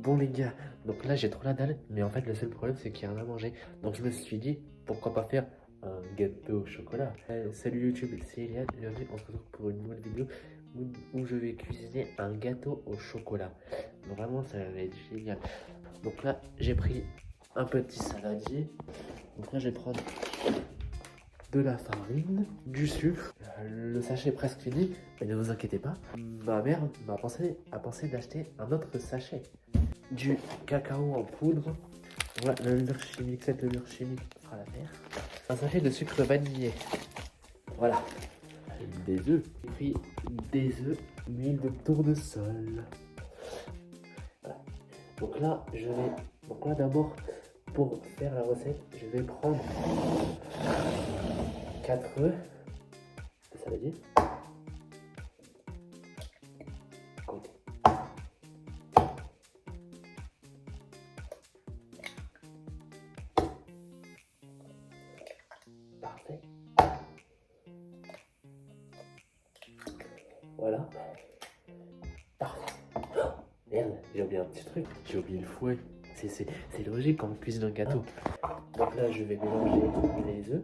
Bon les gars, donc là j'ai trop la dalle, mais en fait le seul problème c'est qu'il y a rien à manger. Donc je me suis dit, pourquoi pas faire un gâteau au chocolat. Salut YouTube, c'est Eliane, bienvenue, on se retrouve pour une nouvelle vidéo où je vais cuisiner un gâteau au chocolat. Vraiment ça va être génial. Donc là j'ai pris un petit saladier. Donc là je vais prendre de la farine, du sucre. Le sachet est presque fini, mais ne vous inquiétez pas. Ma mère a pensé d'acheter un autre sachet. Du cacao en poudre. Voilà, le levure chimique, cette levure chimique fera l'affaire. Un sachet de sucre vanillé. Voilà. Des œufs. J'ai pris des œufs, l'huile de tournesol. Voilà. Donc là d'abord, pour faire la recette, je vais prendre 4 œufs. Ça veut dire comptez. Parfait. Voilà. Parfait. Oh, merde, j'ai oublié un petit truc. J'ai oublié le fouet. C'est logique quand on cuisine un gâteau. Donc là, je vais mélanger les œufs.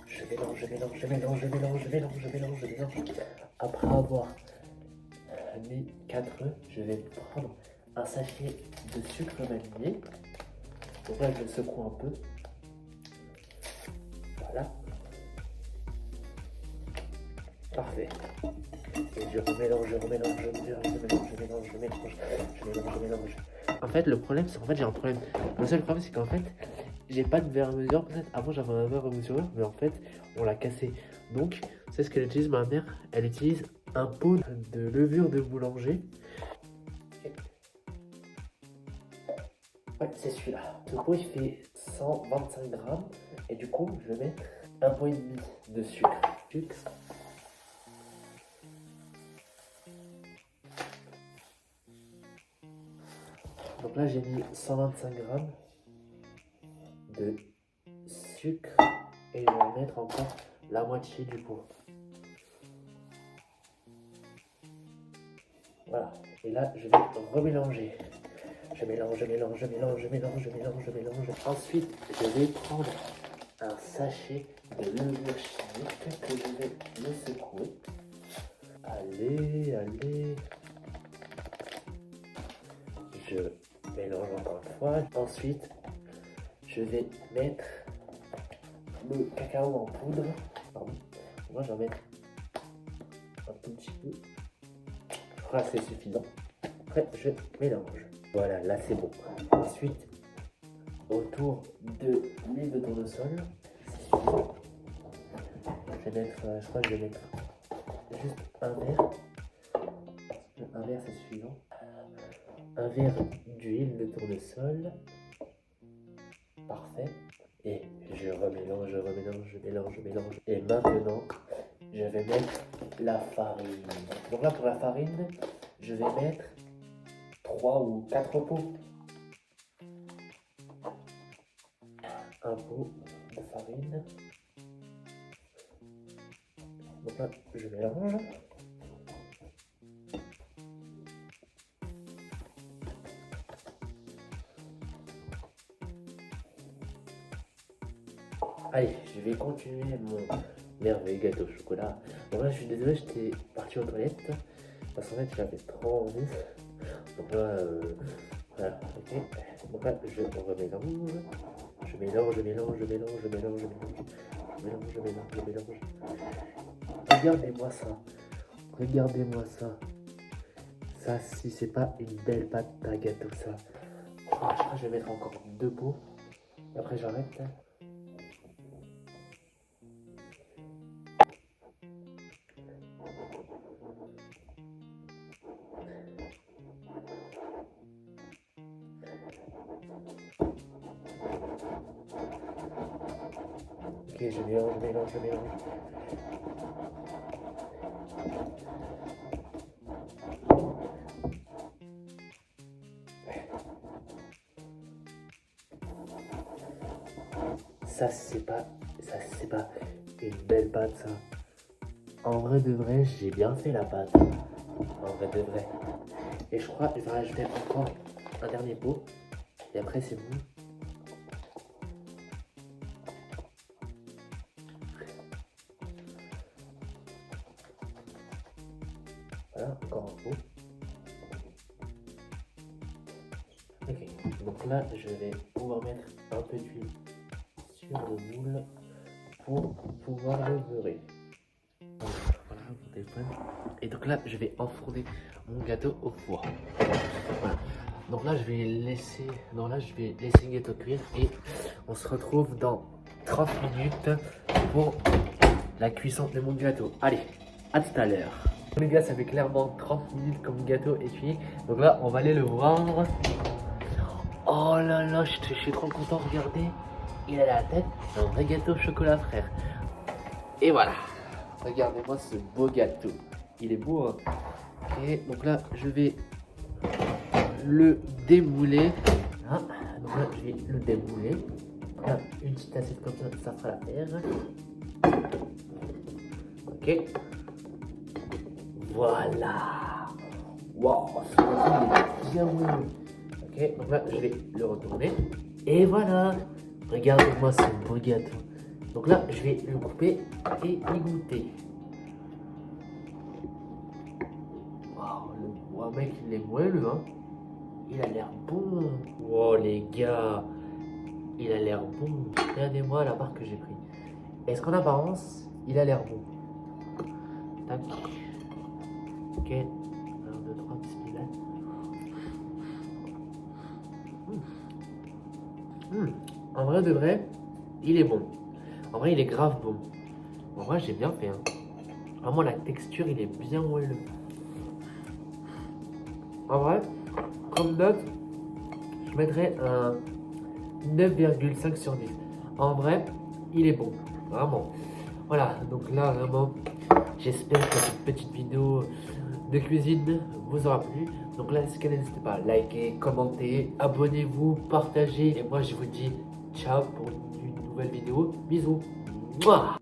Je mélange. Après avoir mis 4 œufs, je vais prendre un sachet de sucre vanillé. Donc là, je le secoue un peu. Voilà. Parfait. Et je remélange. En fait, le problème, c'est qu'en fait, j'ai un problème. Le seul problème, c'est qu'en fait, j'ai pas de verre à mesure. Peut-être avant, j'avais un verre à mesure, mais en fait, on l'a cassé. Donc, c'est ce qu'elle utilise, ma mère. Elle utilise un pot de levure de boulanger. Ouais, c'est celui-là. Ce pot, il fait 125 grammes. Et du coup, je vais mettre un pot et demi de sucre. Donc là, j'ai mis 125 grammes de sucre et je vais mettre encore la moitié du pot. Voilà. Et là, je vais remélanger. Je mélange. Ensuite, je vais prendre un sachet de levure chimique que je vais le secouer. Allez. Je mélange encore une fois. Ensuite, je vais mettre le cacao en poudre. Pardon. Moi, j'en mets un tout petit peu. Je crois que c'est suffisant. Après, je mélange. Voilà, là c'est bon. Ensuite, autour de l'huile de tournesol, c'est suffisant. Je vais mettre, je crois que je vais mettre juste un verre. Un verre, c'est suffisant. Un verre d'huile de tournesol. Parfait. Et je remélange. Et maintenant, je vais mettre la farine. Donc là, pour la farine, je vais mettre 3 ou 4 pots. Un pot de farine. Donc là, je mélange. Allez, je vais continuer mon merveilleux gâteau au chocolat. Donc là, je suis désolé, j'étais parti aux toilettes parce qu'en fait, j'avais trop envie. Donc là, voilà, ok. Donc là, je remélange. Je mélange. Regardez-moi ça. Ça, si c'est pas une belle pâte à gâteau, ça. Je crois que je vais mettre encore 2 pots. Et après, j'arrête. Ok, je mélange. Ça c'est pas une belle pâte, ça. En vrai de vrai, j'ai bien fait la pâte. En vrai de vrai. Et je crois que je vais rajouter encore un dernier pot. Et après, c'est bon. Voilà, encore un pot. Ok, donc là, je vais pouvoir mettre un peu d'huile sur le moule pour pouvoir le beurrer. Voilà, mon téléphone. Et donc là, je vais enfourner mon gâteau au four. Voilà. Donc là, je vais laisser le gâteau cuire et on se retrouve dans 30 minutes pour la cuisson de mon gâteau. Allez, à tout à l'heure. Les gars, ça fait clairement 30 minutes comme gâteau est cuit. Donc là, on va aller le voir. Oh là là, je suis trop content, regardez. Il a la tête d'un vrai gâteau au chocolat, frère. Et voilà. Regardez-moi ce beau gâteau. Il est beau, hein. Et donc là, je vais le démouler. Ah, donc là, je vais le démouler. Là, une petite assiette comme ça fera l'affaire. Ok. Voilà. Waouh, ce gâteau il est bien moulu. Ok, donc là, je vais le retourner. Et voilà. Regardez-moi ce beau gâteau. Donc là, je vais le couper et y goûter. Waouh, le mec, il est moelleux, hein. Il a l'air bon. Wow, les gars. Il a l'air bon. Regardez-moi la barre que j'ai pris. Est-ce qu'en apparence, il a l'air bon? Tac. Ok. 1, 2, 3, bismillah. En vrai de vrai, il est bon. En vrai, il est grave bon. En vrai, j'ai bien fait. Hein. Vraiment, la texture, il est bien moelleux. En vrai, comme note, je mettrais un 9,5 sur 10. En vrai, il est bon. Vraiment. Voilà, donc là, vraiment, j'espère que cette petite vidéo de cuisine vous aura plu. Donc là, n'hésitez pas à liker, commenter, abonnez-vous, partagez. Et moi, je vous dis ciao pour une nouvelle vidéo. Bisous. Mouah.